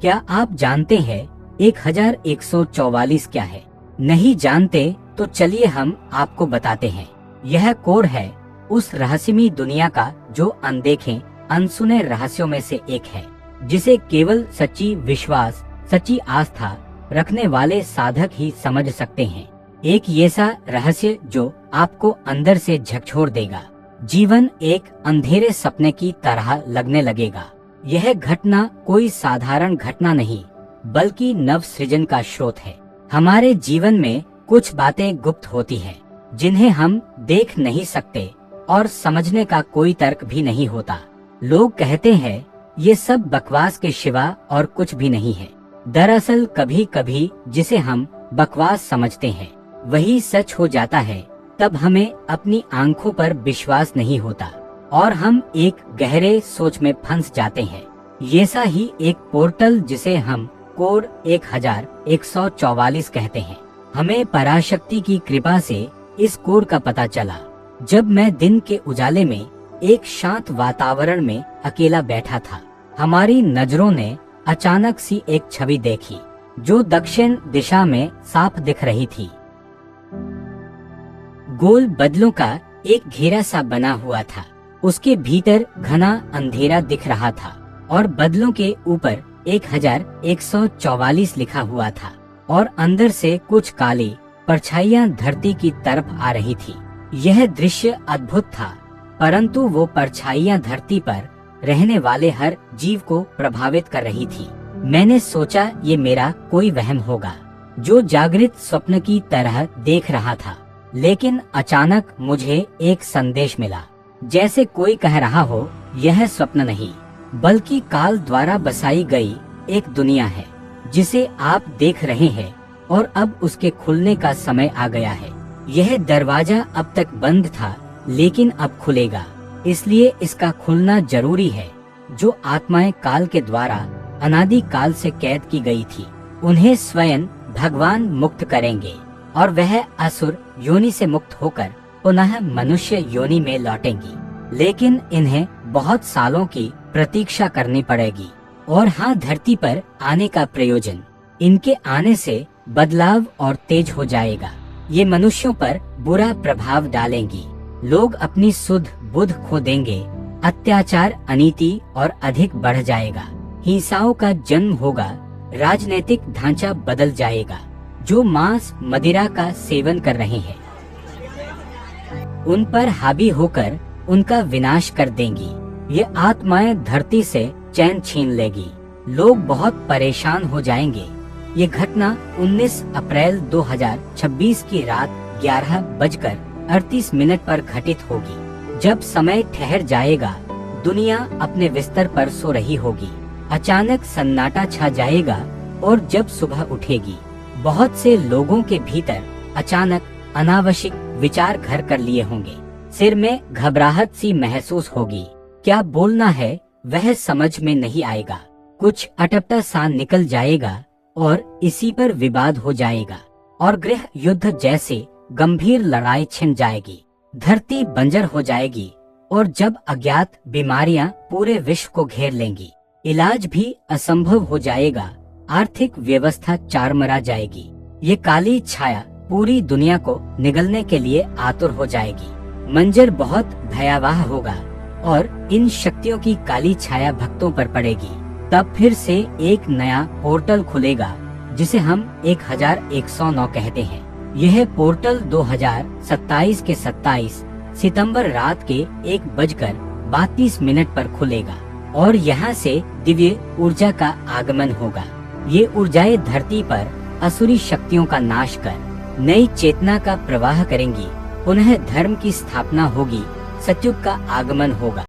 क्या आप जानते हैं 1144 क्या है? नहीं जानते तो चलिए हम आपको बताते हैं। यह कोड है उस रहस्यमयी दुनिया का जो अनदेखे अनसुने रहस्यों में से एक है, जिसे केवल सच्ची विश्वास, सच्ची आस्था रखने वाले साधक ही समझ सकते हैं। एक ऐसा रहस्य जो आपको अंदर से झकझोर देगा। जीवन एक अंधेरे सपने की तरह लगने लगेगा। यह घटना कोई साधारण घटना नहीं, बल्कि नव सृजन का स्रोत है। हमारे जीवन में कुछ बातें गुप्त होती हैं, जिन्हें हम देख नहीं सकते और समझने का कोई तर्क भी नहीं होता। लोग कहते हैं ये सब बकवास के सिवा और कुछ भी नहीं है। दरअसल कभी कभी जिसे हम बकवास समझते हैं वही सच हो जाता है। तब हमें अपनी आंखों पर विश्वास नहीं होता और हम एक गहरे सोच में फंस जाते हैं। ऐसा ही एक पोर्टल जिसे हम कोड 1144 कहते हैं। हमें पराशक्ति की कृपा से इस कोड का पता चला जब मैं दिन के उजाले में एक शांत वातावरण में अकेला बैठा था। हमारी नजरों ने अचानक सी एक छवि देखी जो दक्षिण दिशा में साफ दिख रही थी। गोल बदलों का एक घेरा सा बना हुआ था। उसके भीतर घना अंधेरा दिख रहा था और बदलों के ऊपर 1144 लिखा हुआ था और अंदर से कुछ काली परछाइयां धरती की तरफ आ रही थी। यह दृश्य अद्भुत था, परंतु वो परछाइयां धरती पर रहने वाले हर जीव को प्रभावित कर रही थी। मैंने सोचा ये मेरा कोई वहम होगा जो जागृत स्वप्न की तरह देख रहा था। लेकिन अचानक मुझे एक संदेश मिला, जैसे कोई कह रहा हो यह स्वप्न नहीं बल्कि काल द्वारा बसाई गई एक दुनिया है जिसे आप देख रहे हैं और अब उसके खुलने का समय आ गया है। यह दरवाजा अब तक बंद था लेकिन अब खुलेगा, इसलिए इसका खुलना जरूरी है। जो आत्माएं काल के द्वारा अनादि काल से कैद की गई थी उन्हें स्वयं भगवान मुक्त करेंगे और वह असुर योनि से मुक्त होकर पुनः मनुष्य योनि में लौटेंगी। लेकिन इन्हें बहुत सालों की प्रतीक्षा करनी पड़ेगी। और हाँ, धरती पर आने का प्रयोजन, इनके आने से बदलाव और तेज हो जाएगा। ये मनुष्यों पर बुरा प्रभाव डालेंगी। लोग अपनी सुध बुध खो देंगे। अत्याचार, अनीति और अधिक बढ़ जाएगा। हिंसाओं का जन्म होगा। राजनीतिक ढांचा बदल जाएगा। जो मांस मदिरा का सेवन कर रहे हैं उन पर हावी होकर उनका विनाश कर देंगी। ये आत्माएं धरती से चैन छीन लेगी। लोग बहुत परेशान हो जाएंगे। ये घटना 19 अप्रैल 2026 की रात 11:38 पर घटित होगी। जब समय ठहर जाएगा, दुनिया अपने बिस्तर पर सो रही होगी। अचानक सन्नाटा छा जाएगा और जब सुबह उठेगी, बहुत से लोगों के भीतर अचानक अनावश्यक विचार घर कर लिए होंगे। सिर में घबराहट सी महसूस होगी। क्या बोलना है वह समझ में नहीं आएगा। कुछ अटपटा सा निकल जाएगा और इसी पर विवाद हो जाएगा और गृह युद्ध जैसे गंभीर लड़ाई छिड़ जाएगी। धरती बंजर हो जाएगी और जब अज्ञात बीमारियां पूरे विश्व को घेर लेंगी, इलाज भी असंभव हो जाएगा। आर्थिक व्यवस्था चारमरा जाएगी। ये काली छाया पूरी दुनिया को निगलने के लिए आतुर हो जाएगी। मंजर बहुत भयावह होगा और इन शक्तियों की काली छाया भक्तों पर पड़ेगी। तब फिर से एक नया पोर्टल खुलेगा जिसे हम 1109 कहते हैं। यह पोर्टल 2027 के 27 सितंबर रात के 1:32 पर खुलेगा और यहाँ से दिव्य ऊर्जा का आगमन होगा। ये ऊर्जाएं धरती पर असुरी शक्तियों का नाश कर नई चेतना का प्रवाह करेंगी। पुनः धर्म की स्थापना होगी। सतयुग का आगमन होगा।